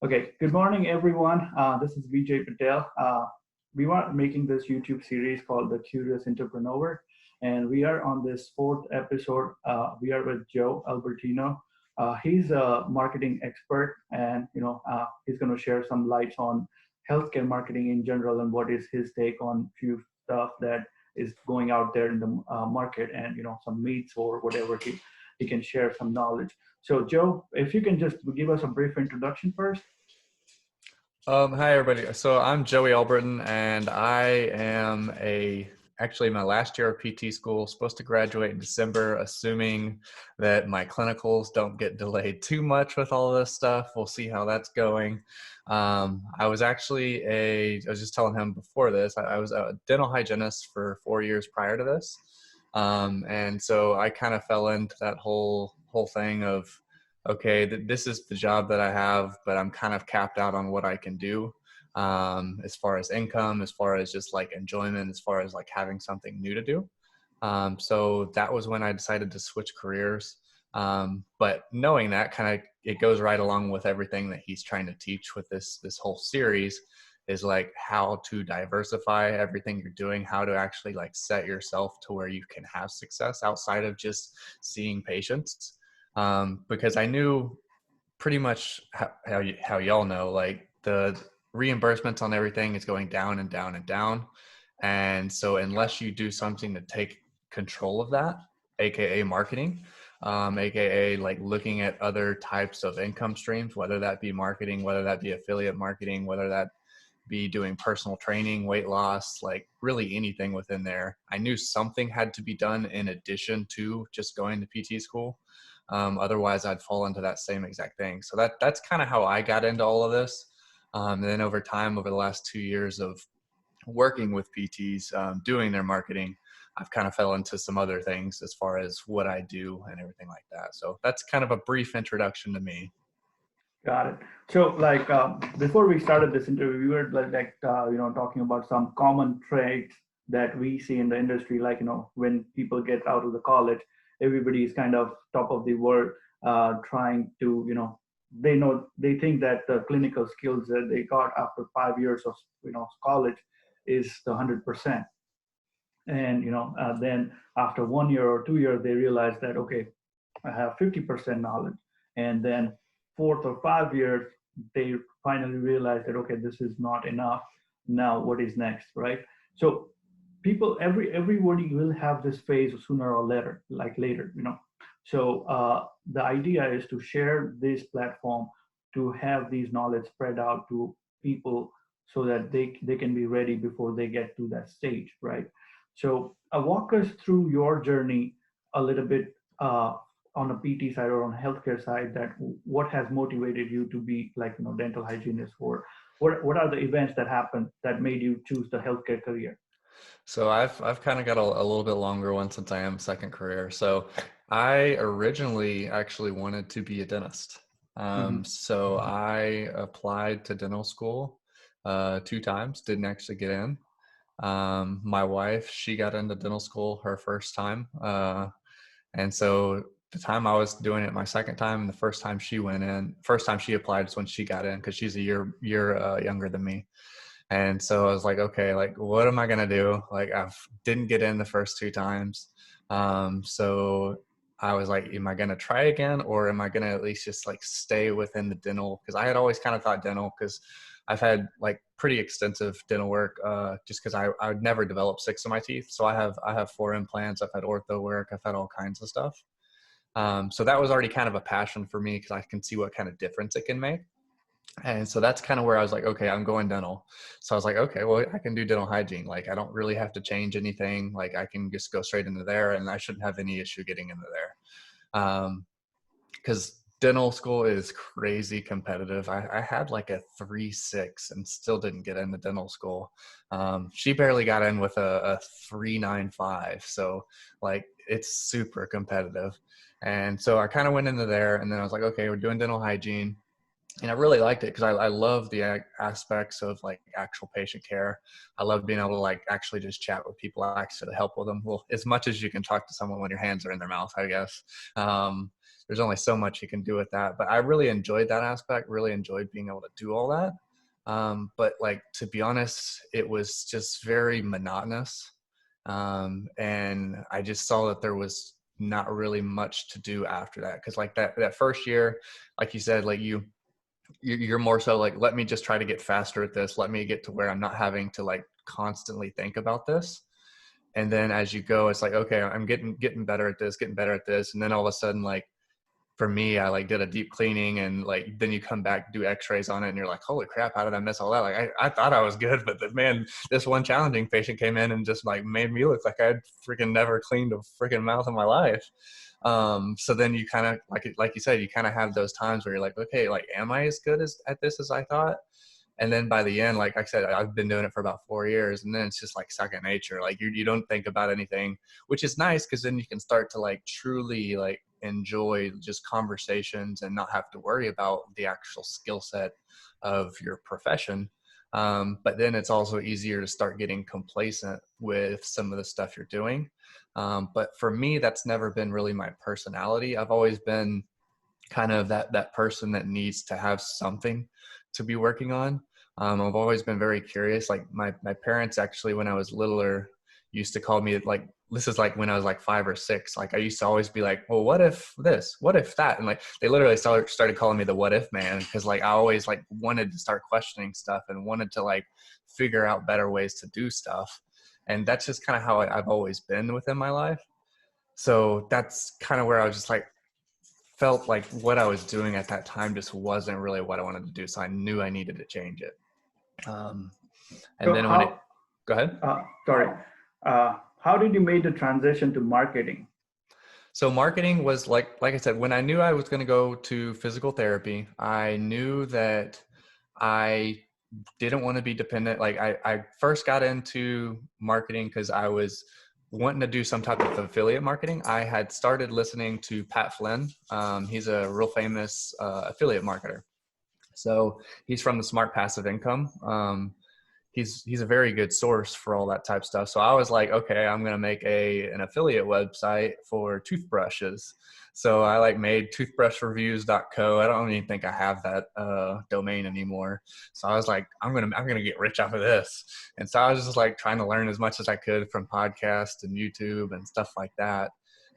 Okay, good morning, everyone. This is Vijay Patel. We are making this YouTube series called The Curious Entrepreneur, and we are on this fourth episode. We are with Joe Albertino. He's a marketing expert, and he's going to share some lights on healthcare marketing in general and what is his take on few stuff that is going out there in the market, and some meats or whatever he can share some knowledge. So, Joe, if you can just give us a brief introduction first. Hi everybody. So I'm Joey Allbritton, and I am actually my last year of PT school, supposed to graduate in December, assuming that my clinicals don't get delayed too much with all of this stuff. We'll see how that's going. I was actually I was just telling him before this, I was a dental hygienist for 4 years prior to this. And so I kind of fell into that whole thing of, okay, this is the job that I have, but I'm kind of capped out on what I can do, as far as income, as far as just like enjoyment, as far as like having something new to do. So that was when I decided to switch careers. But knowing that, kind of it goes right along with everything that he's trying to teach with this whole series, is like how to diversify everything you're doing, how to actually like set yourself to where you can have success outside of just seeing patients. Because I knew pretty much how y'all know, like the reimbursements on everything is going down and down and down. And so unless you do something to take control of that, AKA marketing, AKA like looking at other types of income streams, whether that be marketing, whether that be affiliate marketing, whether that be doing personal training, weight loss, like really anything within there. I knew something had to be done in addition to just going to PT school. Otherwise, I'd fall into that same exact thing. So that's kind of how I got into all of this. And then over time, over the last 2 years of working with PTs, doing their marketing, I've kind of fell into some other things as far as what I do and everything like that. So that's kind of a brief introduction to me. Got it. So, like, before we started this interview, we were talking about some common traits that we see in the industry. Like, when people get out of the college, everybody is kind of top of the world, trying to, they think that the clinical skills that they got after 5 years of, college is the 100%. And, then after 1 year or 2 years, they realize that, okay, I have 50% knowledge. And then 4 or 5 years, they finally realize that, okay, this is not enough. Now what is next, right? So people, everybody will have this phase sooner or later, like later, So the idea is to share this platform, to have these knowledge spread out to people so that they can be ready before they get to that stage, right? So walk us through your journey a little bit, on a PT side or on a healthcare side, that what has motivated you to be like, dental hygienist, or what are the events that happened that made you choose the healthcare career? So I've kind of got a little bit longer one since I am second career. So I originally actually wanted to be a dentist. Hmm. So I applied to dental school 2 times, didn't actually get in. My wife, she got into dental school her first time. And so the time I was doing it my second time, and the first time she went in, first time she applied is when she got in, because she's a year younger than me. And so I was like, okay, like, what am I going to do? Like, I didn't get in the first 2 times. So I was like, am I going to try again? Or am I going to at least just like stay within the dental? Because I had always kind of thought dental, because I've had like pretty extensive dental work, just because I would never develop 6 of my teeth. So I have 4 implants. I've had ortho work. I've had all kinds of stuff. So that was already kind of a passion for me, because I can see what kind of difference it can make. And so that's kind of where I was like, okay, I'm going dental. So I was like, okay, well, I can do dental hygiene. Like, I don't really have to change anything. Like, I can just go straight into there, and I shouldn't have any issue getting into there. Because dental school is crazy competitive. I had like a 3.6 and still didn't get into dental school. She barely got in with a 3.95. So like, it's super competitive. And so I kind of went into there, and then I was like, okay, we're doing dental hygiene. And I really liked it, because I love the aspects of like actual patient care. I love being able to like actually just chat with people, actually help with them. Well, as much as you can talk to someone when your hands are in their mouth, I guess. there's only so much you can do with that. But I really enjoyed that aspect, really enjoyed being able to do all that. But like, to be honest, it was just very monotonous. And I just saw that there was not really much to do after that. Cause like that first year, like you said, like you're more so like, let me just try to get faster at this. Let me get to where I'm not having to like constantly think about this. And then as you go, it's like, okay, I'm getting better at this, getting better at this. And then all of a sudden, like, for me, I like did a deep cleaning, and like then you come back, do x-rays on it, and you're like, holy crap, how did I miss all that? Like I thought I was good, but man, this one challenging patient came in and just like made me look like I'd freaking never cleaned a freaking mouth in my life. So then you kind of like you said, you kind of have those times where you're like, okay, like, am I as good at this as I thought? And then by the end, like I said, I've been doing it for about 4 years, and then it's just like second nature. Like you don't think about anything, which is nice, because then you can start to like truly like enjoy just conversations and not have to worry about the actual skill set of your profession. But then it's also easier to start getting complacent with some of the stuff you're doing. But for me, that's never been really my personality. I've always been kind of that person that needs to have something to be working on. I've always been very curious. Like my parents actually, when I was littler, used to call me, like, this is like when I was like 5 or 6, like I used to always be like, well, what if this, what if that? And like, they literally started calling me the what if man. Cause like, I always like wanted to start questioning stuff and wanted to like figure out better ways to do stuff. And that's just kind of how I've always been within my life. So that's kind of where I was just like, felt like what I was doing at that time just wasn't really what I wanted to do. So I knew I needed to change it. And So then go ahead. Sorry, how did you make the transition to marketing? So marketing was like I said, when I knew I was going to go to physical therapy, I knew that I didn't want to be dependent. Like I first got into marketing because I was wanting to do some type of affiliate marketing. I had started listening to Pat Flynn. He's a real famous affiliate marketer. So he's from the Smart Passive Income. He's a very good source for all that type of stuff. So I was like, okay, I'm going to make an affiliate website for toothbrushes. So I like made toothbrushreviews.co. I don't even think I have that domain anymore. So I was like, I'm going to get rich off of this. And so I was just like trying to learn as much as I could from podcasts and YouTube and stuff like that.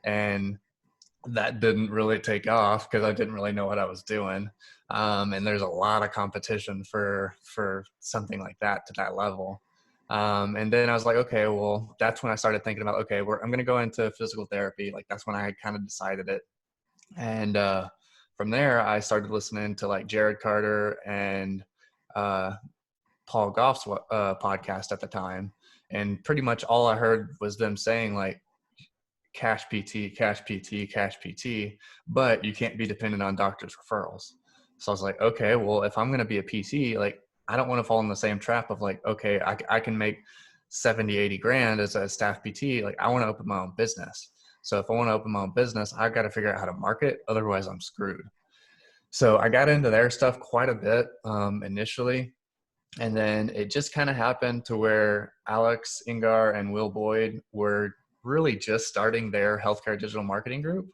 And that didn't really take off because I didn't really know what I was doing. And there's a lot of competition for something like that to that level. And then I was like, okay, well, that's when I started thinking about, okay, I'm going to go into physical therapy. Like that's when I kind of decided it. And from there, I started listening to like Jared Carter and Paul Goff's podcast at the time. And pretty much all I heard was them saying like, cash PT, cash PT, cash PT, but you can't be dependent on doctors' referrals. So I was like, okay, well, if I'm going to be a PT, like, I don't want to fall in the same trap of like, okay, I can make 70, 80 grand as a staff PT. Like, I want to open my own business. So if I want to open my own business, I've got to figure out how to market. Otherwise, I'm screwed. So I got into their stuff quite a bit initially. And then it just kind of happened to where Alex Ingar and Will Boyd were really just starting their healthcare digital marketing group.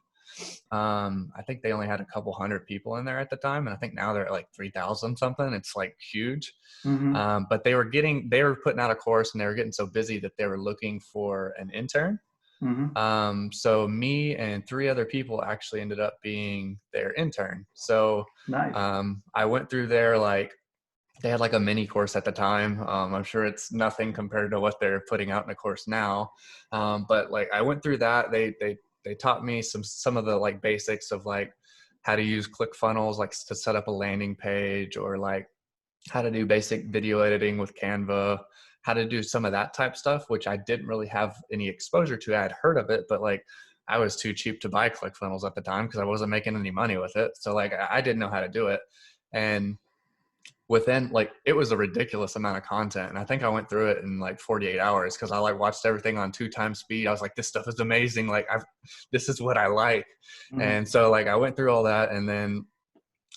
I think they only had a couple hundred people in there at the time. And I think now they're at like 3,000 something. It's like huge. Mm-hmm. But they were putting out a course and they were getting so busy that they were looking for an intern. Mm-hmm. So me and 3 other people actually ended up being their intern. So Nice. I went through their they had like a mini course at the time. I'm sure it's nothing compared to what they're putting out in a course now. But like I went through that. They taught me some of the like basics of like how to use ClickFunnels, like to set up a landing page, or like how to do basic video editing with Canva, how to do some of that type stuff, which I didn't really have any exposure to. I had heard of it, but like I was too cheap to buy ClickFunnels at the time because I wasn't making any money with it. So like I didn't know how to do it. And within like, it was a ridiculous amount of content. And I think I went through it in like 48 hours because I like watched everything on 2 times speed. I was like, this stuff is amazing. Like this is what I like. Mm-hmm. And so like I went through all that. And then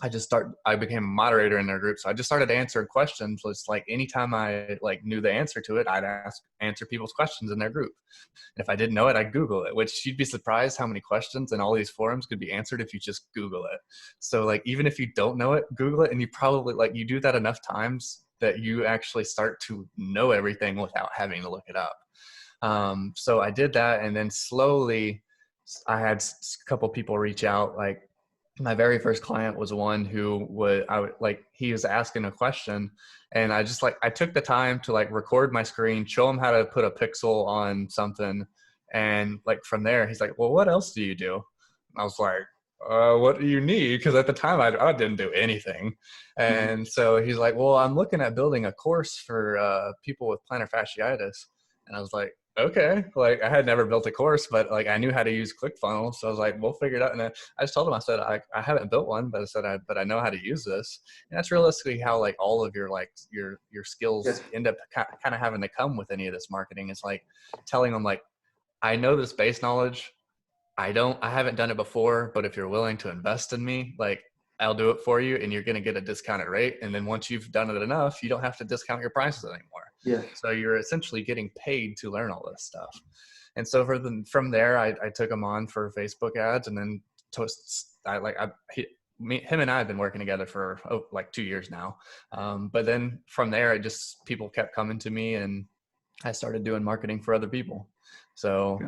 I became a moderator in their group. So I just started answering questions. It's like anytime I like knew the answer to it, I'd answer people's questions in their group. And if I didn't know it, I'd Google it, which you'd be surprised how many questions in all these forums could be answered if you just Google it. So like, even if you don't know it, Google it. And you probably like, you do that enough times that you actually start to know everything without having to look it up. So I did that. And then slowly I had a couple people reach out. Like my very first client was one who he was asking a question, and I took the time to like record my screen, show him how to put a pixel on something. And like, from there, he's like, well, what else do you do? And I was like, what do you need? Cause at the time I didn't do anything. And so he's like, well, I'm looking at building a course for people with plantar fasciitis. And I was like, okay. Like, I had never built a course, but like I knew how to use ClickFunnels. So I was like, we'll figure it out. And I just told him, I said, I haven't built one, but but I know how to use this. And that's realistically how like all of your like your skills end up kind of having to come with any of this marketing. It's like telling them like, I know this base knowledge. I haven't done it before, but if you're willing to invest in me, like I'll do it for you, and you're going to get a discounted rate. And then once you've done it enough, you don't have to discount your prices anymore. Yes. So you're essentially getting paid to learn all this stuff. And so from there, I took him on for Facebook ads, and then him and I have been working together for like 2 years now. But then from there, people kept coming to me, and I started doing marketing for other people. So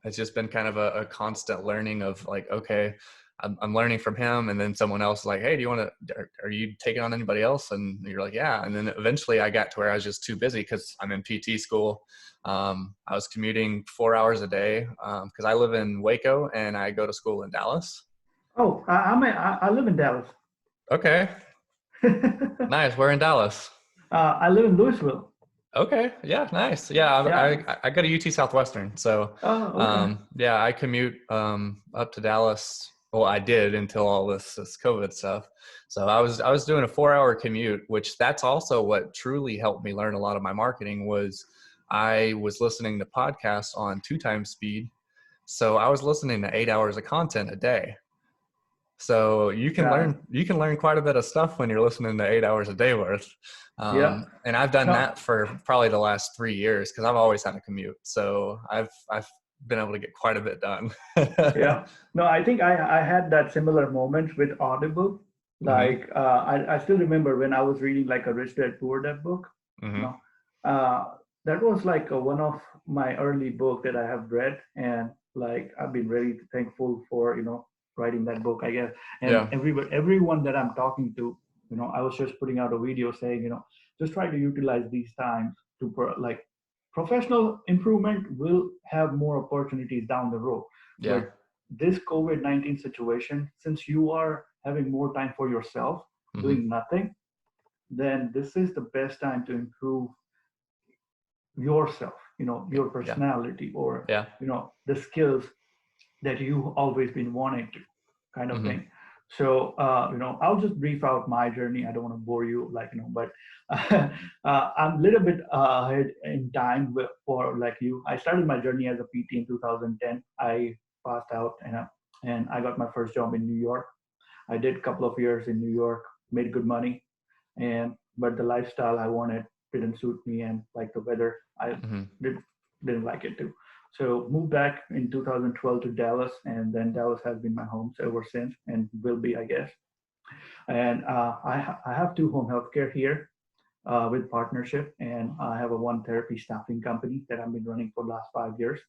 it's just been kind of a constant learning of like, okay, I'm learning from him. And then someone else is like, hey, are you taking on anybody else? And you're like, yeah. And then eventually I got to where I was just too busy because I'm in PT school. I was commuting 4 hours a day because I live in Waco and I go to school in Dallas. Oh, I live in Dallas. Okay. Nice. Where in Dallas? I live in Louisville. Okay. Yeah. Nice. Yeah. I go to UT Southwestern. So, yeah, I commute up to Dallas. Well, I did until all this COVID stuff. So I was doing a 4-hour commute, which that's also what truly helped me learn a lot of my marketing was I was listening to podcasts on 2 times speed. So I was listening to 8 hours of content a day. So you can learn quite a bit of stuff when you're listening to 8 hours a day worth. And I've done that for probably the last 3 years because I've always had a commute. So I've been able to get quite a bit done. Yeah. No, I think I had that similar moment with Audible. Like I still remember when I was reading like a Rich Dad Poor Dad book. That was like one of my early book that I have read, and like I've been really thankful for writing that book, I guess. And everyone that I'm talking to, I was just putting out a video saying, just try to utilize these times to like professional improvement will have more opportunities down the road. Yeah. But this COVID-19 situation, since you are having more time for yourself, doing nothing, then this is the best time to improve yourself, your personality or, the skills that you've always been wanting to kind of thing. So, I'll just brief out my journey. I don't want to bore you, but I'm a little bit ahead in time for like you. I started my journey as a PT in 2010. I passed out and I got my first job in New York. I did a couple of years in New York, made good money, but the lifestyle I wanted didn't suit me, and like the weather, I didn't like it too. So moved back in 2012 to Dallas, and then Dallas has been my home ever since, and will be, I guess. And I have 2 home healthcare here with partnership, and I have a one therapy staffing company that I've been running for the last 5 years.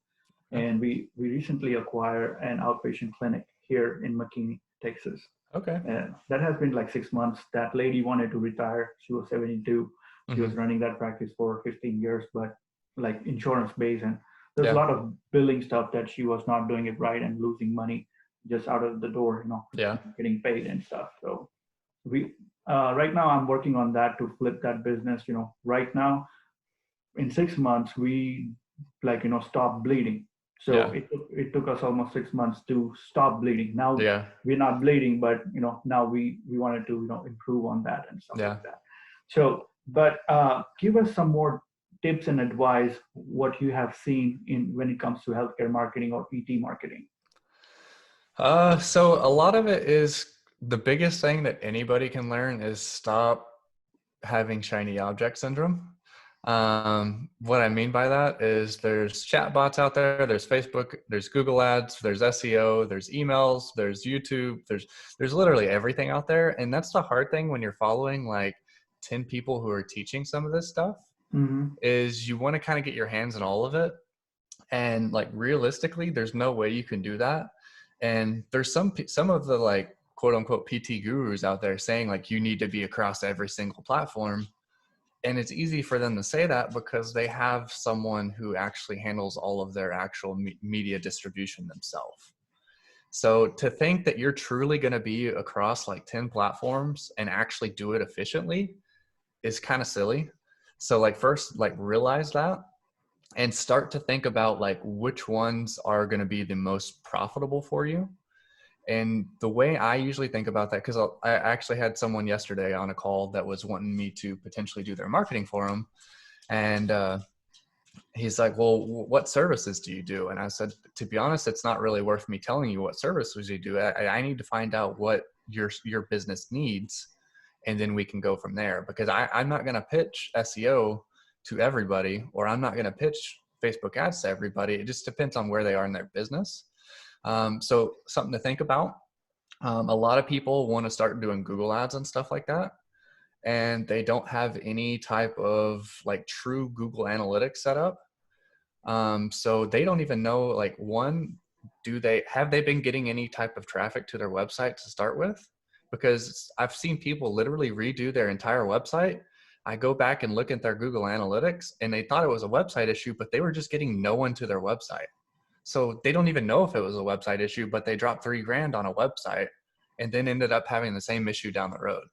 And we recently acquired an outpatient clinic here in McKinney, Texas. Okay. And that has been like 6 months. That lady wanted to retire. She was 72. She was running that practice for 15 years, but like insurance based, and there's a lot of billing stuff that she was not doing it right and losing money just out of the door, getting paid and stuff. So we right now I'm working on that to flip that business. Right now in 6 months we stop bleeding. So it took us almost 6 months to stop bleeding. Now we're not bleeding, but now we wanted to improve on that and stuff like that. So, but give us some more tips and advice what you have seen in when it comes to healthcare marketing or PT marketing. So a lot of it is the biggest thing that anybody can learn is stop having shiny object syndrome. What I mean by that is there's chat bots out there, there's Facebook, there's Google ads, there's SEO, there's emails, there's YouTube, there's literally everything out there. And that's the hard thing when you're following like 10 people who are teaching some of this stuff, Mm-hmm. is you want to kind of get your hands on all of it. And like realistically, there's no way you can do that. And there's some of the like quote unquote PT gurus out there saying like you need to be across every single platform. And it's easy for them to say that because they have someone who actually handles all of their actual media distribution themselves. So to think that you're truly going to be across like 10 platforms and actually do it efficiently is kind of silly. So like first, like realize that and start to think about like which ones are going to be the most profitable for you. And the way I usually think about that, because I actually had someone yesterday on a call that was wanting me to potentially do their marketing for them. And he's like, well, what services do you do? And I said, to be honest, it's not really worth me telling you what services you do. I need to find out what your business needs. And then we can go from there, because I'm not going to pitch SEO to everybody, or I'm not going to pitch Facebook ads to everybody. It just depends on where they are in their business. So something to think about. A lot of people want to start doing Google ads and stuff like that, and they don't have any type of like true Google Analytics set up. So they don't even know, like, one, have they been getting any type of traffic to their website to start with? Because I've seen people literally redo their entire website. I go back and look at their Google Analytics and they thought it was a website issue, but they were just getting no one to their website. So they don't even know if it was a website issue, but they dropped $3,000 on a website and then ended up having the same issue down the road.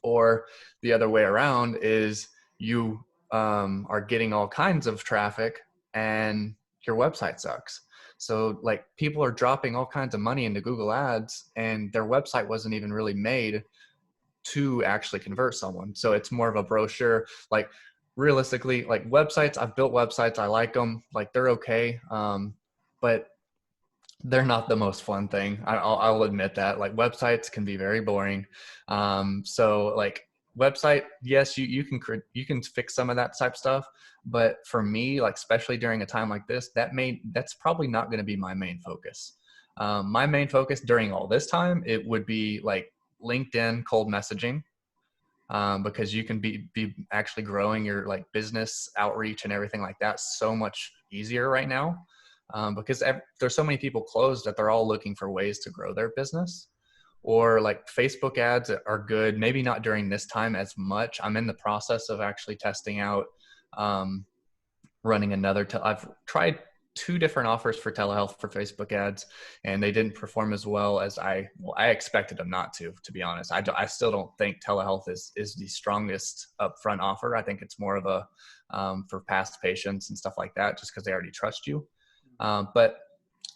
Or the other way around is you are getting all kinds of traffic and your website sucks. So like people are dropping all kinds of money into Google ads and their website wasn't even really made to actually convert someone. So it's more of a brochure. Like realistically, like websites, I've built websites, I like them, like they're okay. But they're not the most fun thing. I'll admit that. Like websites can be very boring. So like website, yes, you can fix some of that type stuff. But for me, like especially during a time like this, that's probably not going to be my main focus. My main focus during all this time, it would be like LinkedIn cold messaging. Because you can be actually growing your like business outreach and everything like that so much easier right now. Because there's so many people closed that they're all looking for ways to grow their business. Or like Facebook ads are good, maybe not during this time as much. I'm in the process of actually testing out running I've tried 2 different offers for telehealth for Facebook ads, and they didn't perform as well as I expected them not to be honest. I still don't think telehealth is the strongest upfront offer. I think it's more of a for past patients and stuff like that, just because they already trust you. But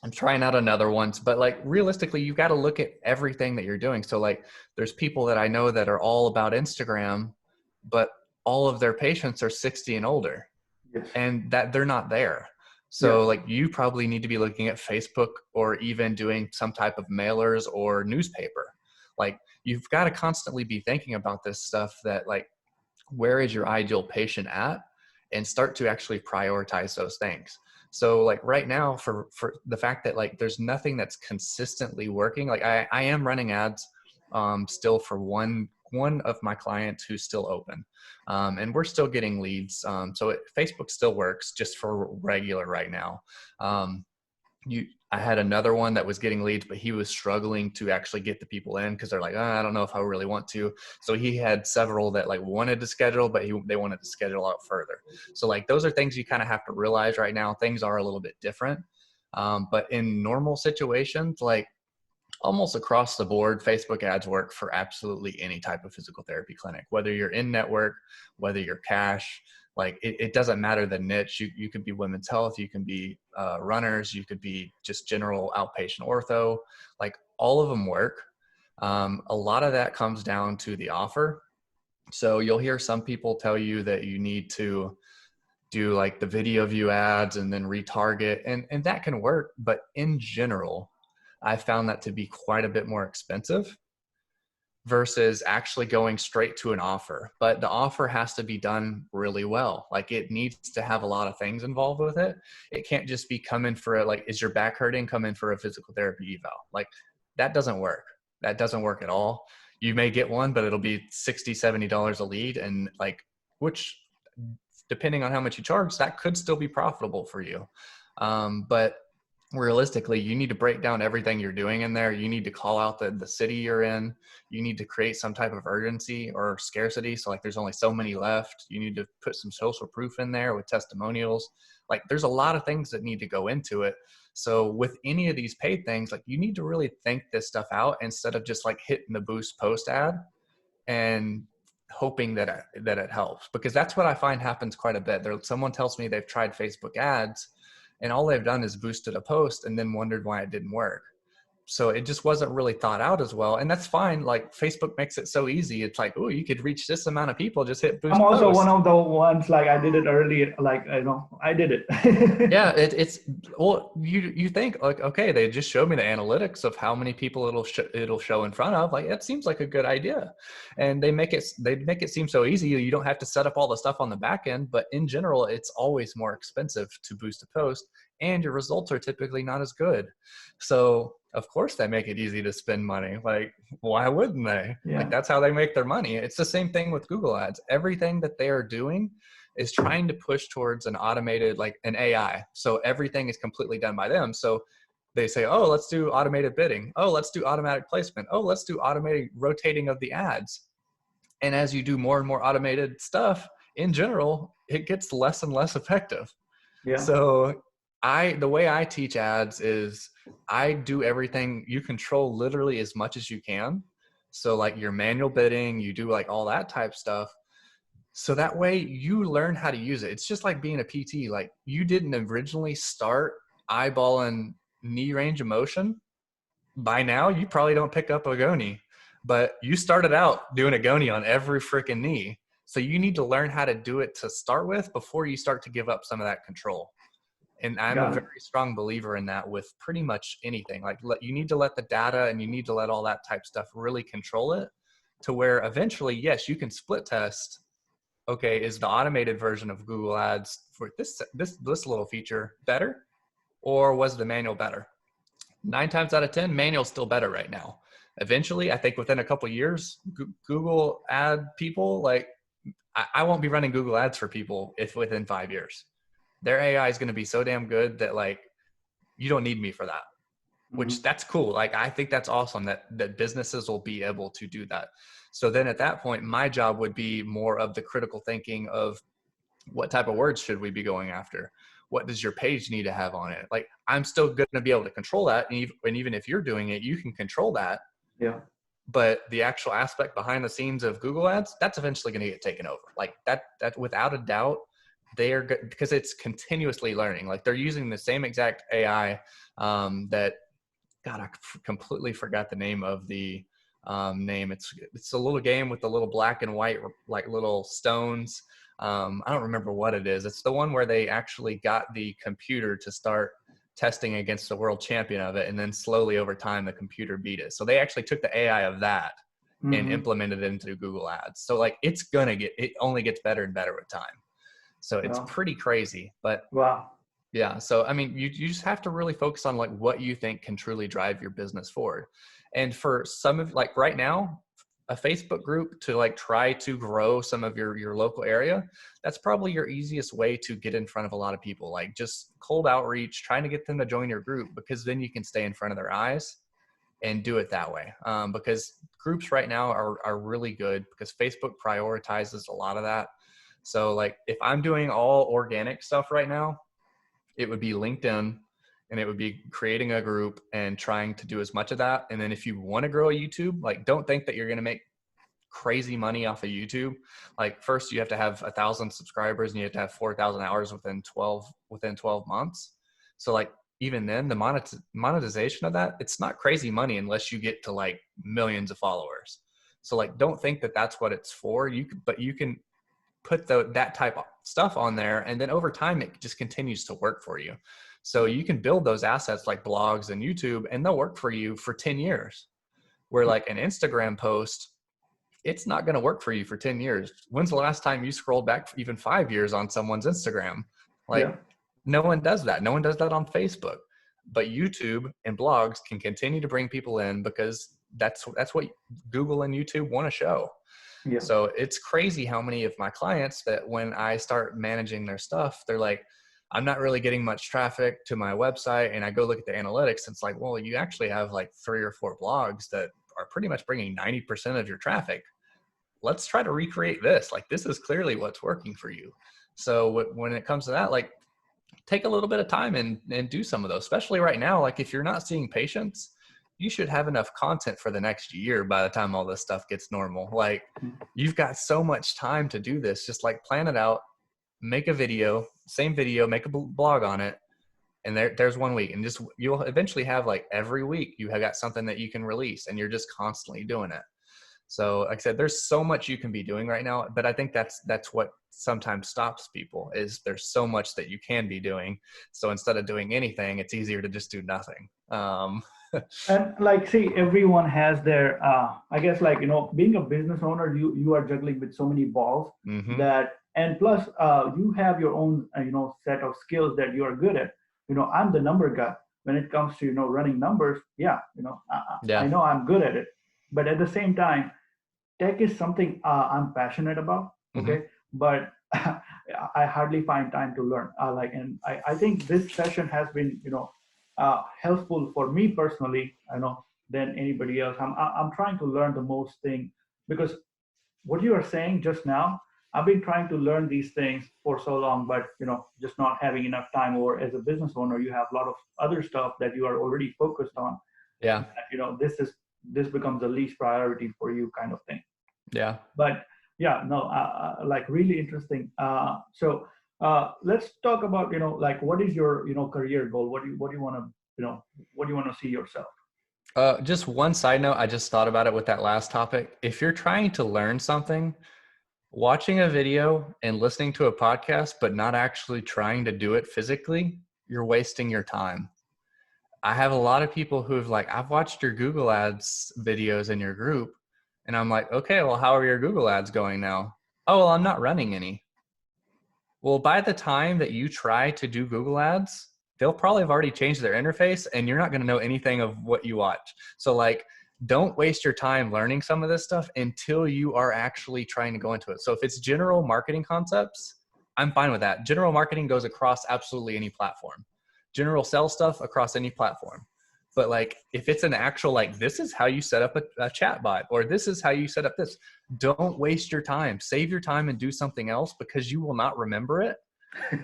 I'm trying out another ones, but like realistically, you've got to look at everything that you're doing. So like there's people that I know that are all about Instagram, but all of their patients are 60 and older. Yes. And that they're not there. Yeah. So like you probably need to be looking at Facebook or even doing some type of mailers or newspaper. Like you've got to constantly be thinking about this stuff, that like, where is your ideal patient at, and start to actually prioritize those things. So like right now, for the fact that like there's nothing that's consistently working, like I am running ads still for one of my clients who's still open, and we're still getting leads. So Facebook still works just for regular right now. I had another one that was getting leads, but he was struggling to actually get the people in because they're like, I don't know if I really want to. So he had several that like wanted to schedule, but they wanted to schedule out further. So like those are things you kind of have to realize right now. Things are a little bit different. But in normal situations, like almost across the board, Facebook ads work for absolutely any type of physical therapy clinic, whether you're in network, whether you're cash. Like it doesn't matter the niche. You could be women's health, you can be runners, you could be just general outpatient ortho. Like all of them work. A lot of that comes down to the offer. So you'll hear some people tell you that you need to do like the video view ads and then retarget, and that can work. But in general, I found that to be quite a bit more expensive. versus actually going straight to an offer. But the offer has to be done really well. Like it needs to have a lot of things involved with it. It can't just be come in for like, is your back hurting? Come in for a physical therapy eval. Like that doesn't work. That doesn't work at all. You may get one, but it'll be $60, $70 a lead. And like, which depending on how much you charge, that could still be profitable for you. But realistically, you need to break down everything you're doing in there. You need to call out the city you're in. You need to create some type of urgency or scarcity. So like there's only so many left. You need to put some social proof in there with testimonials. Like there's a lot of things that need to go into it. So with any of these paid things, like you need to really think this stuff out instead of just like hitting the boost post ad and hoping that it helps, because that's what I find happens quite a bit. Someone tells me they've tried Facebook ads and all they've done is boosted a post and then wondered why it didn't work. So it just wasn't really thought out as well. And that's fine. Like Facebook makes it so easy. It's like, oh, you could reach this amount of people, just hit boost I'm also post. one of the ones, like I did it early, like, I did it. Yeah, it's well, you think like, okay, they just showed me the analytics of how many people it'll show in front of. Like, it seems like a good idea, and they make it seem so easy. You don't have to set up all the stuff on the back end, but in general, it's always more expensive to boost a post, and your results are typically not as good. So of course they make it easy to spend money. Like, why wouldn't they? Yeah. Like that's how they make their money. It's the same thing with Google Ads. Everything that they are doing is trying to push towards an automated, like an AI. So everything is completely done by them. So they say, oh, let's do automated bidding. Oh, let's do automatic placement. Oh, let's do automated rotating of the ads. And as you do more and more automated stuff, in general, it gets less and less effective. Yeah. So the way I teach ads is I do everything. You control literally as much as you can. So like your manual bidding, you do like all that type stuff. So that way you learn how to use it. It's just like being a PT. Like you didn't originally start eyeballing knee range of motion. By now, you probably don't pick up a goni, but you started out doing a goni on every freaking knee. So you need to learn how to do it to start with before you start to give up some of that control. And I'm a very strong believer in that with pretty much anything. Like you need to let the data and you need to let all that type stuff really control it to where eventually, yes, you can split test. Okay, is the automated version of Google Ads for this little feature better, or was the manual better? 9 times out of 10, manual's still better right now. Eventually, I think within a couple of years, Google ad people, like I won't be running Google Ads for people if within 5 years. Their AI is going to be so damn good that like you don't need me for that. Which that's cool. Like, I think that's awesome that businesses will be able to do that. So then at that point, my job would be more of the critical thinking of what type of words should we be going after? What does your page need to have on it? Like, I'm still going to be able to control that. And even if you're doing it, you can control that. Yeah. But the actual aspect behind the scenes of Google Ads, that's eventually going to get taken over. Like that without a doubt, they are good because it's continuously learning. Like they're using the same exact AI that, God, I completely forgot the name of the name. It's a little game with the little black and white, like little stones. I don't remember what it is. It's the one where they actually got the computer to start testing against the world champion of it. And then slowly over time, the computer beat it. So they actually took the AI of that and implemented it into Google Ads. So like it only gets better and better with time. So it's pretty crazy, but wow. Yeah. So, I mean, you just have to really focus on like what you think can truly drive your business forward. And for some of like right now, a Facebook group to like try to grow some of your local area, that's probably your easiest way to get in front of a lot of people. Like just cold outreach, trying to get them to join your group, because then you can stay in front of their eyes and do it that way. Because groups right now are really good because Facebook prioritizes a lot of that. So like if I'm doing all organic stuff right now, it would be LinkedIn and it would be creating a group and trying to do as much of that. And then if you want to grow a YouTube, like don't think that you're going to make crazy money off of YouTube. Like first you have to have 1,000 subscribers and you have to have 4,000 hours within 12 months. So like even then the monetization of that, it's not crazy money unless you get to like millions of followers. So like, don't think that that's what it's for. But you can put that type of stuff on there, and then over time it just continues to work for you. So you can build those assets like blogs and YouTube, and they'll work for you for 10 years. Where like an Instagram post, it's not going to work for you for 10 years. When's the last time you scrolled back for even 5 years on someone's Instagram? Like, Yeah. no one does that. No one does that on Facebook. But YouTube and blogs can continue to bring people in because that's what Google and YouTube want to show. Yeah. So it's crazy how many of my clients that when I start managing their stuff, they're like, I'm not really getting much traffic to my website. And I go look at the analytics. And it's like, well, you actually have like 3 or 4 blogs that are pretty much bringing 90% of your traffic. Let's try to recreate this. Like, this is clearly what's working for you. So when it comes to that, like, take a little bit of time and do some of those, especially right now. Like, if you're not seeing patients, you should have enough content for the next year by the time all this stuff gets normal. Like, you've got so much time to do this. Just like plan it out, make a video, same video, make a blog on it. And there's 1 week, and just, you'll eventually have like every week you have got something that you can release, and you're just constantly doing it. So like I said, there's so much you can be doing right now, but I think that's what sometimes stops people, is there's so much that you can be doing. So instead of doing anything, it's easier to just do nothing. And like, see, everyone has their, I guess, like, being a business owner, you are juggling with so many balls Mm-hmm. that, and plus, you have your own, set of skills that you are good at. I'm the number guy when it comes to, running numbers. Yeah, I Yeah. know I'm good at it, but at the same time, tech is something I'm passionate about. Mm-hmm. Okay, but I hardly find time to learn. And I think this session has been, helpful for me personally, than anybody else. I'm trying to learn the most thing, because what you are saying just now, I've been trying to learn these things for so long, but just not having enough time. Or as a business owner, you have a lot of other stuff that you are already focused on. Yeah. This becomes the least priority for you, kind of thing. Yeah. But yeah, no, like, really interesting. So let's talk about, like, what is your career goal? What do you want to what do you want to see yourself? Just one side note, I just thought about it with that last topic. If you're trying to learn something, watching a video and listening to a podcast, but not actually trying to do it physically, you're wasting your time. I have a lot of people who've like, I've watched your Google Ads videos in your group, and I'm like, okay, well, how are your Google Ads going now? Oh, well, I'm not running any. Well, by the time that you try to do Google Ads, they'll probably have already changed their interface, and you're not going to know anything of what you watch. So like, don't waste your time learning some of this stuff until you are actually trying to go into it. So if it's general marketing concepts, I'm fine with that. General marketing goes across absolutely any platform. General sales stuff across any platform. But like, if it's an actual, like, this is how you set up a chat bot, or this is how you set up this, don't waste your time. Save your time and do something else, because you will not remember it.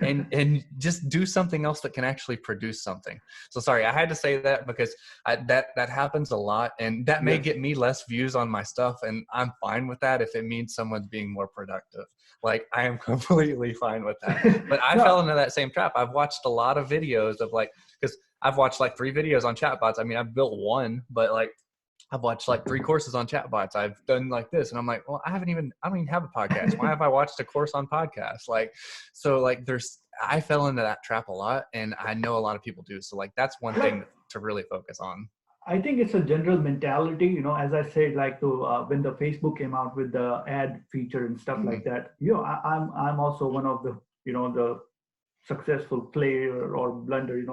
and just do something else that can actually produce something. So sorry, I had to say that, because that happens a lot, and that may get me less views on my stuff, and I'm fine with that if it means someone's being more productive. Like, I am completely fine with that. But I fell into that same trap. I've watched a lot of videos of, like, because I've watched like 3 videos on chatbots. I mean, I've built one, but like, I've watched like 3 courses on chatbots. I've done like this, and I'm like, well, I don't even have a podcast. Why have I watched a course on podcasts? Like, so like, I fell into that trap a lot, and I know a lot of people do. So like, that's one thing to really focus on. I think it's a general mentality, as I said, like, when the Facebook came out with the ad feature and stuff like that, I'm also one of the, the successful player or blunder.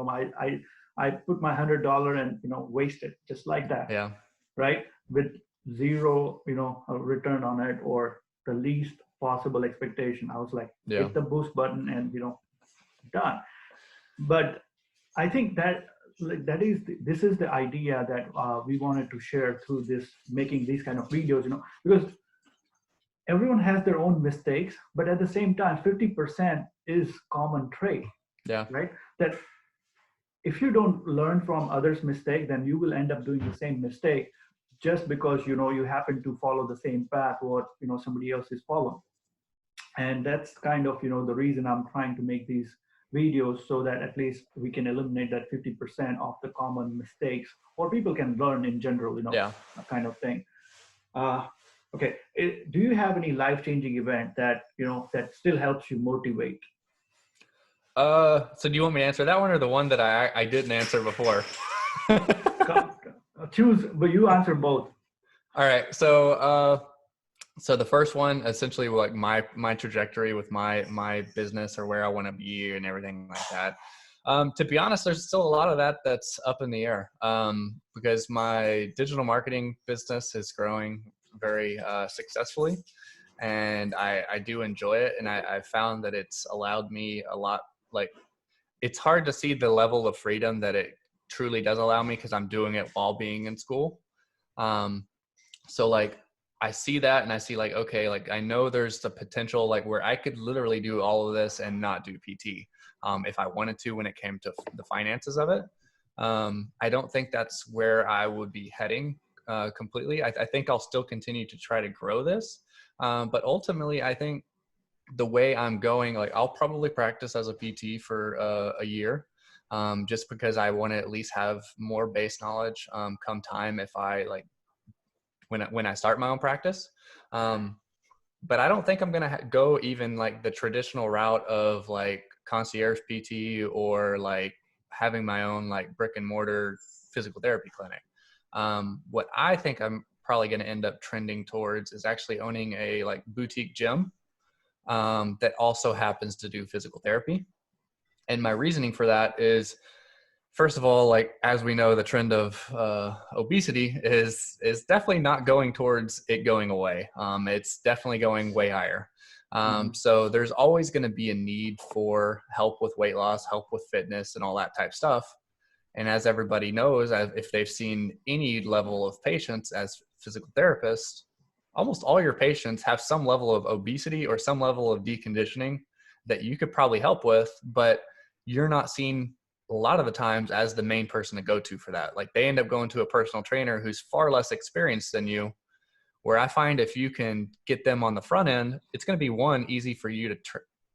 I put my $100 and, waste it just like that. Yeah. Right. With zero, return on it, or the least possible expectation. I was like, hit the boost button and, done. But I think that this is the idea that we wanted to share through making these kind of videos, because everyone has their own mistakes, but at the same time, 50% is common trait. Yeah. Right. That if you don't learn from others' mistake, then you will end up doing the same mistake, just because you happen to follow the same path what somebody else is following. And that's kind of the reason I'm trying to make these videos, so that at least we can eliminate that 50% of the common mistakes, or people can learn in general, kind of thing. Okay, do you have any life-changing event that that still helps you motivate? So do you want me to answer that one, or the one that I didn't answer before? Choose, but you answer both. All right. So So the first one, essentially, like my trajectory with my business or where I want to be and everything like that. To be honest, there's still a lot of that that's up in the air, because my digital marketing business is growing very successfully, and I do enjoy it, and I found that it's allowed me a lot. Like, it's hard to see the level of freedom that it truly does allow me because I'm doing it while being in school. Um, so like I see that and I see like, okay, like I know there's the potential like where I could literally do all of this and not do PT, if I wanted to when it came to the finances of it. I don't think that's where I would be heading completely. I think I'll still continue to try to grow this. But ultimately, I think the way I'm going, like I'll probably practice as a PT for a year, just because I want to at least have more base knowledge come time if I like when I start my own practice. But I don't think I'm gonna go even like the traditional route of like concierge PT or like having my own like brick and mortar physical therapy clinic. What I think I'm probably going to end up trending towards is actually owning a like boutique gym that also happens to do physical therapy. And my reasoning for that is, first of all, like as we know, the trend of obesity is definitely not going towards it going away. It's definitely going way higher. Mhm. So there's always going to be a need for help with weight loss, help with fitness, and all that type stuff. And as everybody knows, if they've seen any level of patients as physical therapists, almost all your patients have some level of obesity or some level of deconditioning that you could probably help with, but you're not seen a lot of the times as the main person to go to for that. Like they end up going to a personal trainer who's far less experienced than you, where I find if you can get them on the front end, it's going to be one, easy for you to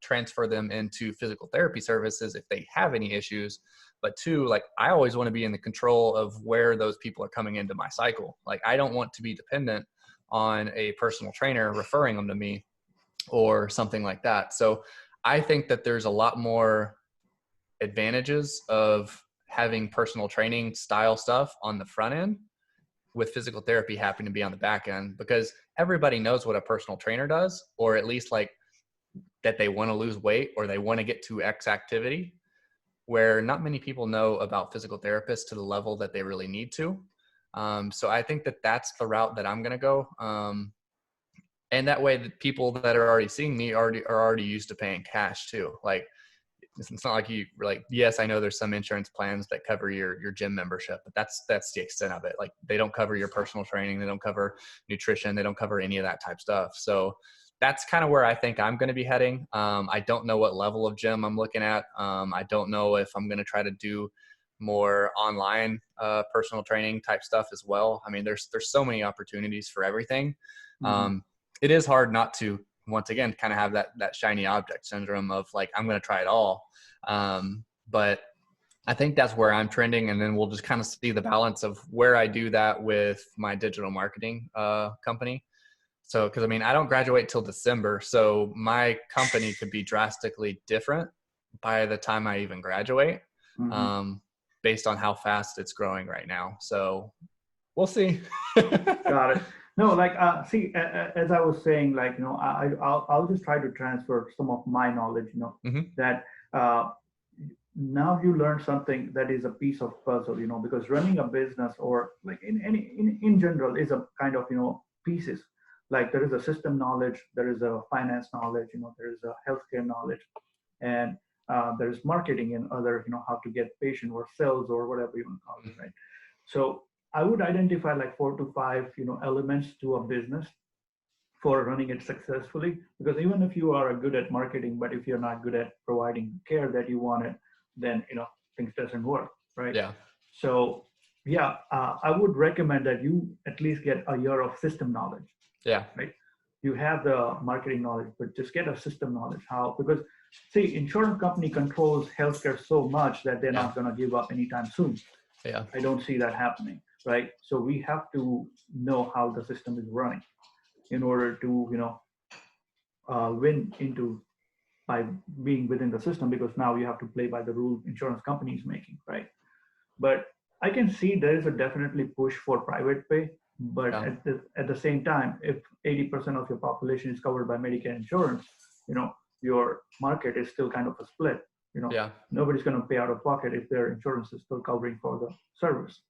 transfer them into physical therapy services if they have any issues. But two, like I always want to be in the control of where those people are coming into my cycle. Like I don't want to be dependent on a personal trainer referring them to me or something like that. So I think that there's a lot more advantages of having personal training style stuff on the front end with physical therapy happening to be on the back end, because everybody knows what a personal trainer does, or at least like that they want to lose weight or they want to get to X activity, where not many people know about physical therapists to the level that they really need to. So I think that that's the route that I'm going to go. And that way the people that are already seeing me are already used to paying cash too. Like it's not like you like, yes, I know there's some insurance plans that cover your gym membership, but that's the extent of it. Like they don't cover your personal training. They don't cover nutrition. They don't cover any of that type stuff. So that's kind of where I think I'm going to be heading. I don't know what level of gym I'm looking at. I don't know if I'm going to try to do more online personal training type stuff as well. I mean, there's so many opportunities for everything. Mhm. It is hard not to, once again, kind of have that shiny object syndrome of like, I'm going to try it all. But I think that's where I'm trending. And then we'll just kind of see the balance of where I do that with my digital marketing company. So, cause I mean, I don't graduate till December. So my company could be drastically different by the time I even graduate, Mhm. um, based on how fast it's growing right now. So we'll see. Got it. No, like, see, as I was saying, like, I'll just try to transfer some of my knowledge, Hmm. that uh, now you learn something that is a piece of puzzle, because running a business or like in general is a kind of, pieces. Like there is a system knowledge, there is a finance knowledge, there is a healthcare knowledge, and there is marketing and other, how to get patient or sales or whatever you want to call it, right? So I would identify like 4 to 5, elements to a business for running it successfully. Because even if you are good at marketing, but if you're not good at providing care that you wanted, then things doesn't work, right? Yeah. So yeah, I would recommend that you at least get a year of system knowledge, Yeah. right? You have the marketing knowledge, but just get a system knowledge. How? Because see, insurance company controls healthcare so much that they're Yeah. not going to give up anytime soon. Yeah. I don't see that happening, right? So we have to know how the system is running in order to, win into by being within the system, because now you have to play by the rules insurance companies making, right? But I can see there is a definitely push for private pay, But Yeah. at the same time, if 80% of your population is covered by Medicare insurance, your market is still kind of a split. Yeah. Nobody's going to pay out of pocket if their insurance is still covering for the service,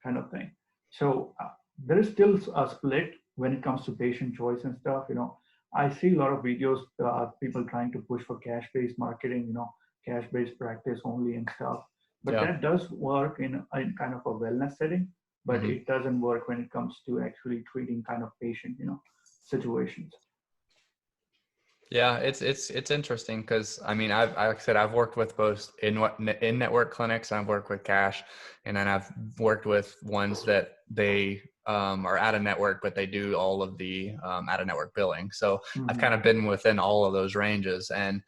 kind of thing. So there is still a split when it comes to patient choice and stuff. I see a lot of videos, people trying to push for cash-based marketing, cash-based practice only and stuff. But Yeah. that does work in kind of a wellness setting, but Hmm. it doesn't work when it comes to actually treating kind of patient, situations. Yeah, it's interesting because I mean like I said, I've worked with both in network clinics. I've worked with cash, and then I've worked with ones that they are out of network, but they do all of the out of network billing. So I've Mm-hmm. kind of been within all of those ranges, and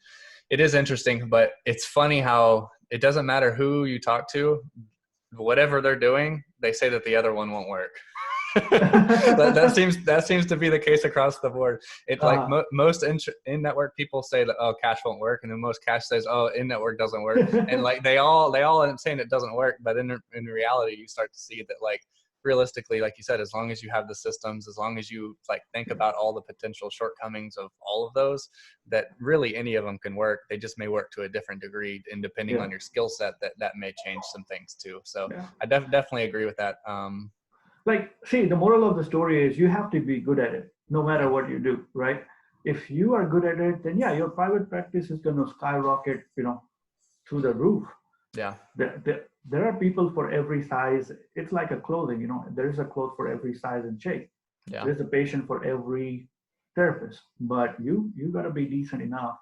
it is interesting. But it's funny how it doesn't matter who you talk to, whatever they're doing, they say that the other one won't work. that seems to be the case across the board. It like most in network people say that, oh, cash won't work, and then most cash says, oh, in network doesn't work, and like they all end up saying it doesn't work. But in reality, you start to see that, like, realistically, like you said, as long as you have the systems, as long as you like think about all the potential shortcomings of all of those, that really any of them can work. They just may work to a different degree, and depending Yeah. on your skill set, that may change some things too. So Yeah. I definitely agree with that. Like, see, the moral of the story is you have to be good at it no matter Yeah. what you do, right? If you are good at it, then yeah, your private practice is going to skyrocket, through the roof. Yeah. There are people for every size. It's like a clothing, there is a cloth for every size and shape. Yeah. There's a patient for every therapist, but you got to be decent enough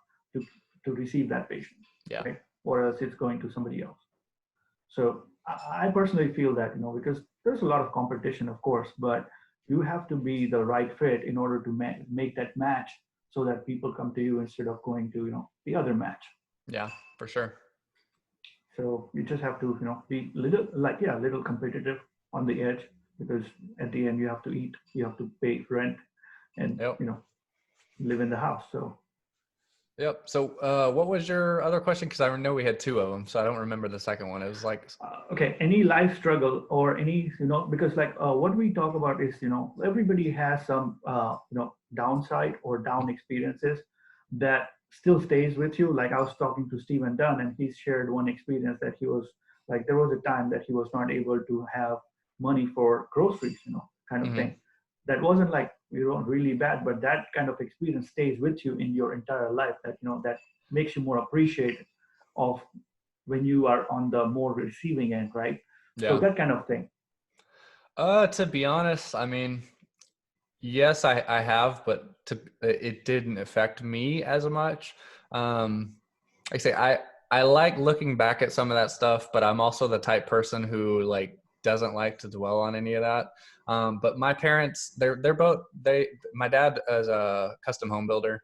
to receive that patient, Yeah. right? Or else it's going to somebody else. So I personally feel that, because there's a lot of competition, of course, but you have to be the right fit in order to make that match so that people come to you instead of going to, the other match. Yeah, for sure. So you just have to, be little competitive on the edge, because at the end you have to eat, you have to pay rent, and, Yep. live in the house. So Yep. So what was your other question? Because I know we had two of them, so I don't remember the second one. It was like, okay, any life struggle or any, because like what we talk about is, everybody has some downside or down experiences that still stays with you. Like I was talking to Stephen Dunn, and he shared one experience that he was like, there was a time that he was not able to have money for groceries, kind of mm-hmm. thing. That wasn't like, really bad, but that kind of experience stays with you in your entire life, that that makes you more appreciative of when you are on the more receiving end, right? So Yeah. that kind of thing. To be honest, I mean, yes, I have, but it didn't affect me as much. Like I say, I like looking back at some of that stuff, but I'm also the type person who like doesn't like to dwell on any of that. But my parents, my dad is a custom home builder.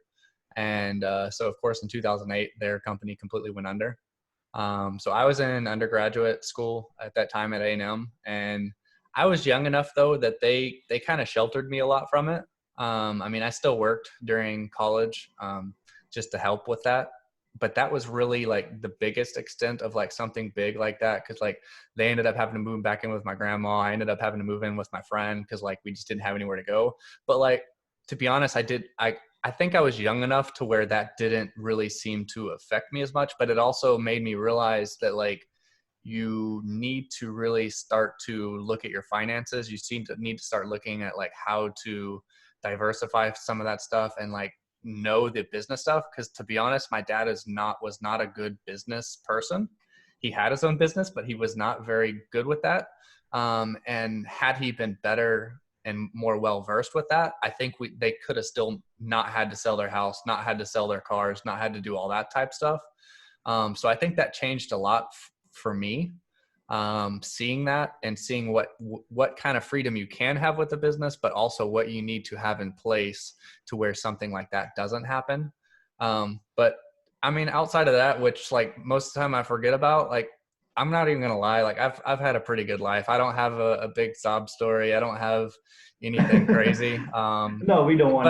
And so, of course, in 2008, their company completely went under. So I was in undergraduate school at that time at A&M, and I was young enough though that they kind of sheltered me a lot from it. I mean, I still worked during college just to help with that, but that was really like the biggest extent of like something big like that, because like they ended up having to move back in with my grandma. I ended up having to move in with my friend because like we just didn't have anywhere to go. But like, to be honest, I think I was young enough to where that didn't really seem to affect me as much, but it also made me realize that like you need to really start to look at your finances. You seem to need to start looking at like how to diversify some of that stuff and like know the business stuff. Because to be honest, my dad was not a good business person. He had his own business, but he was not very good with that. And had he been better and more well versed with that, I think they could have still not had to sell their house, not had to sell their cars, not had to do all that type stuff. So I think that changed a lot for me, seeing that and seeing what kind of freedom you can have with the business, but also what you need to have in place to where something like that doesn't happen. But I mean, outside of that, which like most of the time I forget about, like, I'm not even gonna lie, like I've had a pretty good life. I don't have a big sob story. I don't have anything crazy. No, we don't want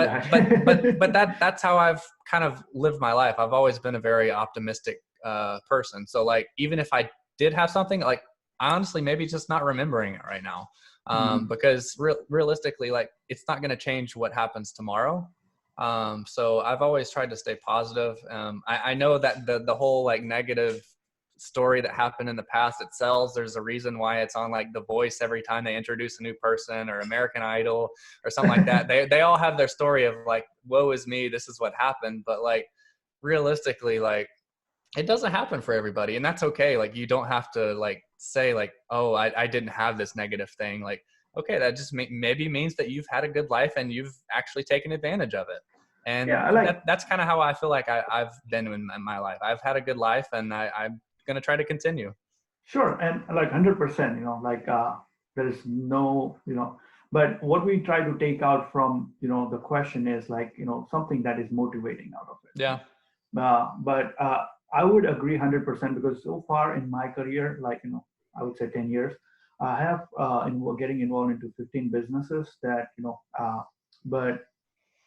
But that. that's how I've kind of lived my life. I've always been a very optimistic person. So like even if I did have something, like I honestly maybe just not remembering it right now. because realistically, like it's not going to change what happens tomorrow. So I've always tried to stay positive. I know that the whole like negative story that happened in the past, it sells. There's a reason why it's on like The Voice every time they introduce a new person, or American Idol or something like that. They all have their story of like, woe is me, this is what happened. But like realistically, like it doesn't happen for everybody, and that's okay. Like you don't have to like say like, oh, I didn't have this negative thing. Like, okay, that just maybe means that you've had a good life and you've actually taken advantage of it. And Yeah, I like. that's kind of how I feel like I've been in my life. I've had a good life, and I'm going to try to continue. Sure, and like 100%, like there is no, but what we try to take out from, the question is like, something that is motivating out of it. Yeah. But I would agree 100% because so far in my career, like, I would say 10 years, I have getting involved into 15 businesses that, but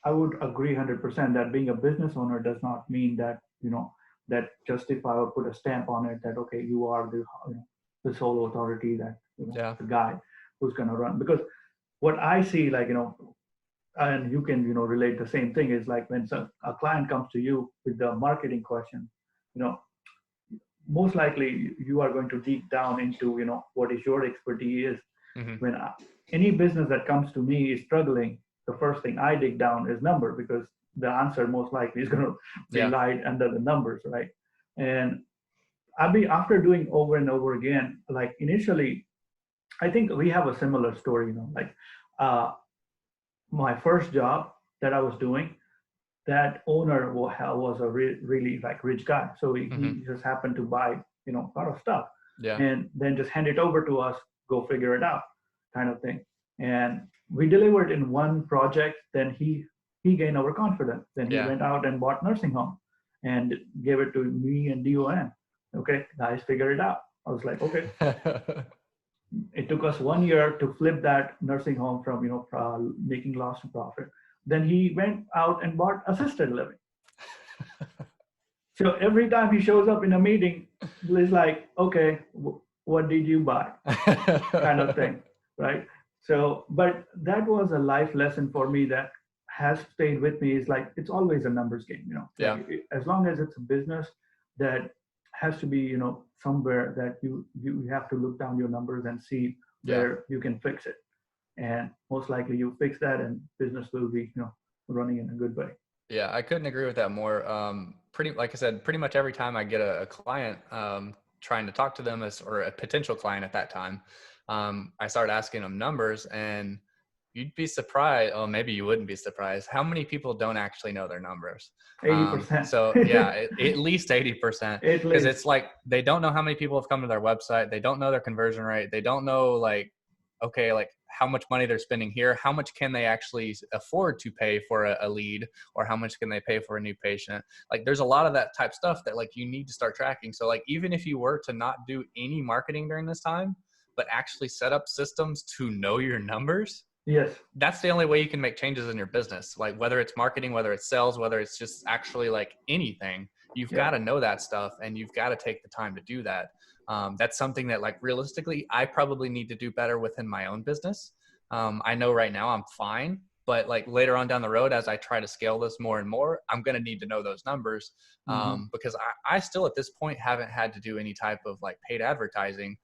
I would agree 100% that being a business owner does not mean that, that justify or put a stamp on it that, okay, you are the sole authority, that, Yeah. the guy who's going to run. Because what I see, like, and you can, relate the same thing is like when a client comes to you with the marketing question, you know, most likely you are going to deep down into, what is your expertise. When any business that comes to me is struggling, the first thing I dig down is number, because the answer most likely is going to be lied under the numbers, right? And after doing over and over again, like initially, I think we have a similar story, like my first job that I was doing, that owner was a really like rich guy. So he just happened to buy, a lot of stuff, and then just hand it over to us, go figure it out, kind of thing. And we delivered in one project. Then he gained our confidence. Then he went out and bought nursing home and gave it to me and DON. Okay, guys, figure it out. I was like, okay. It took us 1 year to flip that nursing home from making loss to profit. Then he went out and bought assisted living. So every time he shows up in a meeting, he's like, okay, what did you buy? Kind of thing, right? So, but that was a life lesson for me that has stayed with me, is like, it's always a numbers game, Like, as long as it's a business, that has to be, somewhere that you have to look down your numbers and see where you can fix it. And most likely you fix that and business will be, running in a good way. Yeah, I couldn't agree with that more. Like I said, pretty much every time I get a client, trying to talk to them or a potential client at that time, I start asking them numbers, and you'd be surprised. Oh, maybe you wouldn't be surprised how many people don't actually know their numbers. 80%. So yeah, at least 80%, because it's like they don't know how many people have come to their website. They don't know their conversion rate. They don't know like, okay, like how much money they're spending here, how much can they actually afford to pay for a lead, or how much can they pay for a new patient. Like there's a lot of that type stuff that like you need to start tracking. So like even if you were to not do any marketing during this time, but actually set up systems to know your numbers, yes, that's the only way you can make changes in your business. Like whether it's marketing, whether it's sales, whether it's just actually like anything, you've got to know that stuff, and you've got to take the time to do that. That's something that like realistically, I probably need to do better within my own business. I know right now I'm fine, but like later on down the road, as I try to scale this more and more, I'm going to need to know those numbers, because I still at this point haven't had to do any type of like paid advertising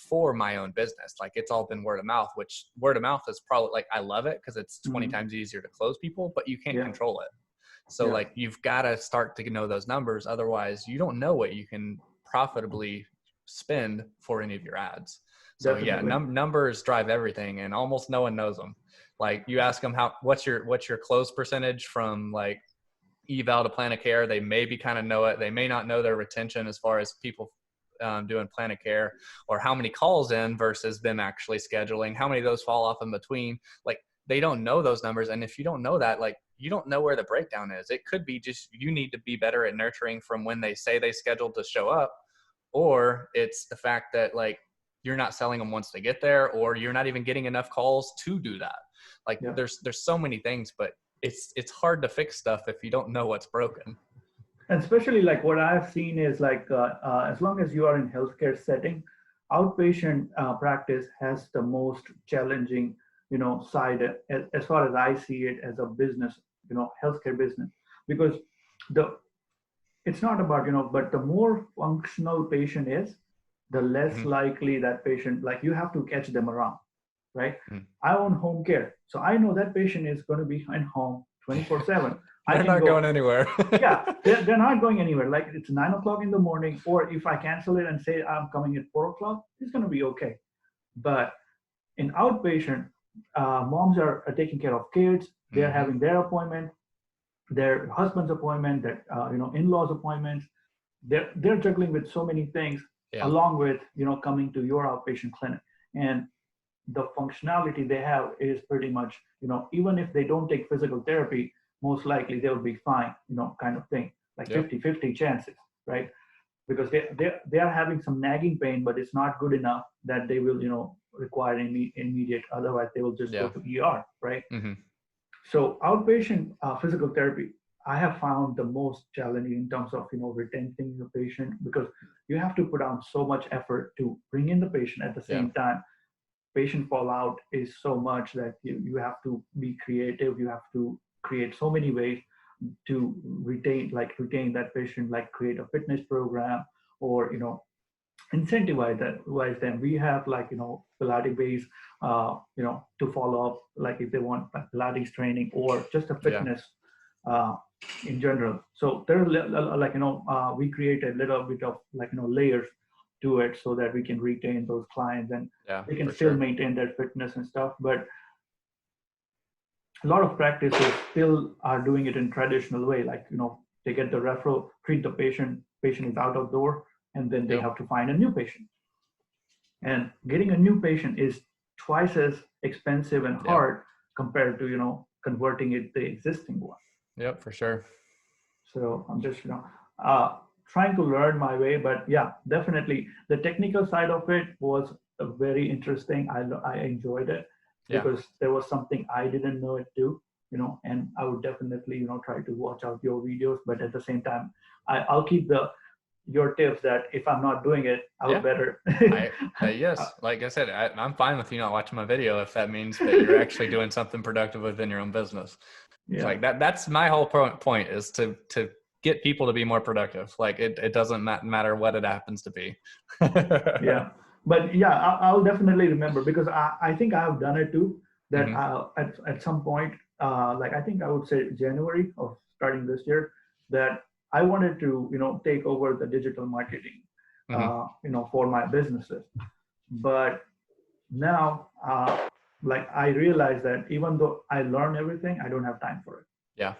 for my own business. Like it's all been word of mouth, which word of mouth is probably like, I love it because it's 20 times easier to close people, but you can't control it. So like you've got to start to know those numbers. Otherwise you don't know what you can profitably spend for any of your ads. So definitely. Numbers drive everything, and almost no one knows them. Like you ask them what's your close percentage from like eval to plan of care. They maybe kind of know it. They may not know their retention as far as people doing plan of care, or how many calls in versus them actually scheduling, how many of those fall off in between. Like they don't know those numbers. And if you don't know that, like you don't know where the breakdown is. It could be just, you need to be better at nurturing from when they say they scheduled to show up, or it's the fact that like you're not selling them once they get there, or you're not even getting enough calls to do that. Like there's so many things, but it's hard to fix stuff if you don't know what's broken. And especially like what I've seen is like as long as you are in healthcare setting, outpatient practice has the most challenging, side as far as I see it as a business, healthcare business, because the it's not about, but the more functional patient is, the less Mhm. likely that patient, like you have to catch them around, right? Mhm. I own home care. So I know that patient is going to be in home 24/7. I They're can not going go, anywhere. yeah, they're not going anywhere. Like it's 9 o'clock in the morning, or if I cancel it and say I'm coming at 4 o'clock, it's going to be okay. But in outpatient, moms are taking care of kids. They're Hmm. having their appointment, their husband's appointment, their in-laws appointments. They're juggling with so many things, Yeah. along with coming to your outpatient clinic. And the functionality they have is pretty much, even if they don't take physical therapy, most likely they'll be fine, kind of thing, like Yep. 50-50 chances, right? Because they are having some nagging pain, but it's not good enough that they will, require immediate, otherwise they will just go Yeah. to ER, right? Hmm. So outpatient physical therapy, I have found the most challenging in terms of retaining the patient, because you have to put out so much effort to bring in the patient. At the Yeah. same time, patient fallout is so much that you have to be creative. You have to create so many ways to retain that patient, like create a fitness program, or incentivize that wise them. We have, like Pilates base, to follow up, like if they want like Pilates training or just a Yeah. fitness uh, in general. So there are like we create a little bit of like layers to it, so that we can retain those clients, and Yeah, they can for still sure. maintain their fitness and stuff. But a lot of practices still are doing it in traditional way, like they get the referral, treat the patient is out of door, and then they Yep. have to find a new patient. And getting a new patient is twice as expensive and Yeah. hard compared to converting it the existing one. Yep, for sure. So I'm just trying to learn my way. But yeah, definitely the technical side of it was very interesting. I enjoyed it, Yeah. because there was something I didn't know it too, and I would definitely try to watch out your videos. But at the same time, I'll keep the your tips, that if I'm not doing it, I would Yeah. better. Yes, like I said, I'm fine with you not watching my video if that means that you're actually doing something productive within your own business. It's Yeah. like that's my whole point is to get people to be more productive. Like it doesn't matter what it happens to be. Yeah, but yeah, I'll definitely remember, because I think I have done it too. That Hmm. at some point, like I think I would say January of starting this year, that I wanted to take over the digital marketing, Hmm. for my businesses. But now, like I realize that even though I learn everything, I don't have time for it. Yeah.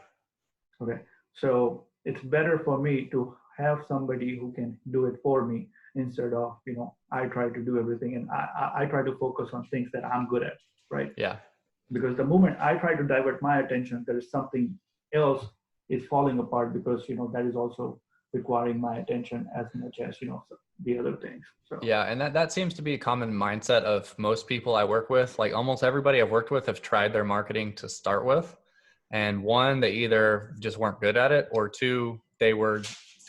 Okay. So it's better for me to have somebody who can do it for me, instead of, I try to do everything, and I try to focus on things that I'm good at, right? Yeah. Because the moment I try to divert my attention, there is something else is falling apart, because, that is also requiring my attention as much as, the other things. So, Yeah, and that seems to be a common mindset of most people I work with. Like almost everybody I've worked with have tried their marketing to start with. And one, they either just weren't good at it, or two, they were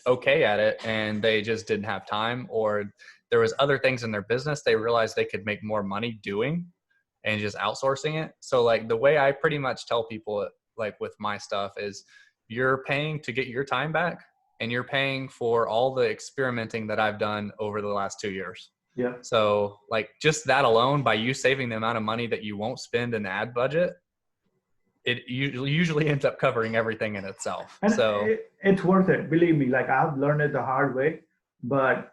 okay at it and they just didn't have time, or there was other things in their business they realized they could make more money doing and just outsourcing it. So like the way I pretty much tell people, like with my stuff, is you're paying to get your time back, and you're paying for all the experimenting that I've done over the last 2 years. yeah. So like just that alone, by you saving the amount of money that you won't spend in ad budget, it usually ends up covering everything in itself. And So it's worth it. Believe me, like I've learned it the hard way, but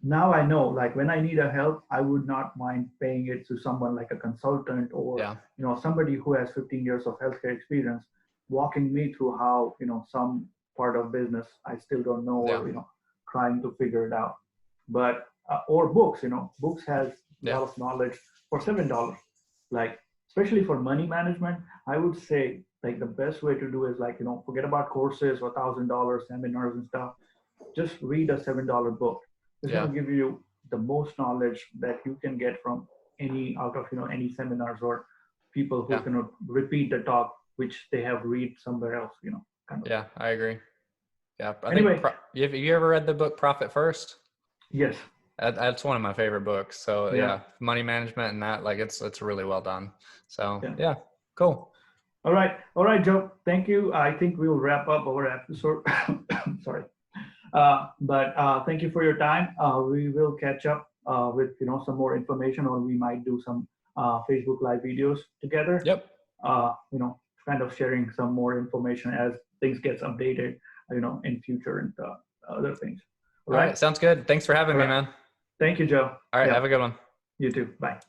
now I know, like when I need a help, I would not mind paying it to someone like a consultant, or yeah, somebody who has 15 years of healthcare experience, walking me through how some part of business I still don't know, yeah, or trying to figure it out. But or books, books has a yeah, lot of knowledge for $7. Like especially for money management, I would say like the best way to do is, like forget about courses or $1,000 seminars and stuff. Just read a $7 book. It's going yeah, to give you the most knowledge that you can get from any out of any seminars, or people who yeah, can repeat the talk which they have read somewhere else, kind of yeah. thing. I agree. Yeah, I think Anyway, have you ever read the book Profit First? yes. That's one of my favorite books. So Yeah. yeah, money management and that, like it's really well done. So Yeah. yeah, cool. All right, Joe. Thank you. I think we'll wrap up our episode. Sorry. But thank you for your time. We will catch up with some more information, or we might do some Facebook Live videos together. Yep. Kind of sharing some more information as things gets updated. In future and other things. All All right. right. Sounds good. Thanks for having All me, right. man. Thank you, Joe. All right. Yeah. Have a good one. You too. Bye.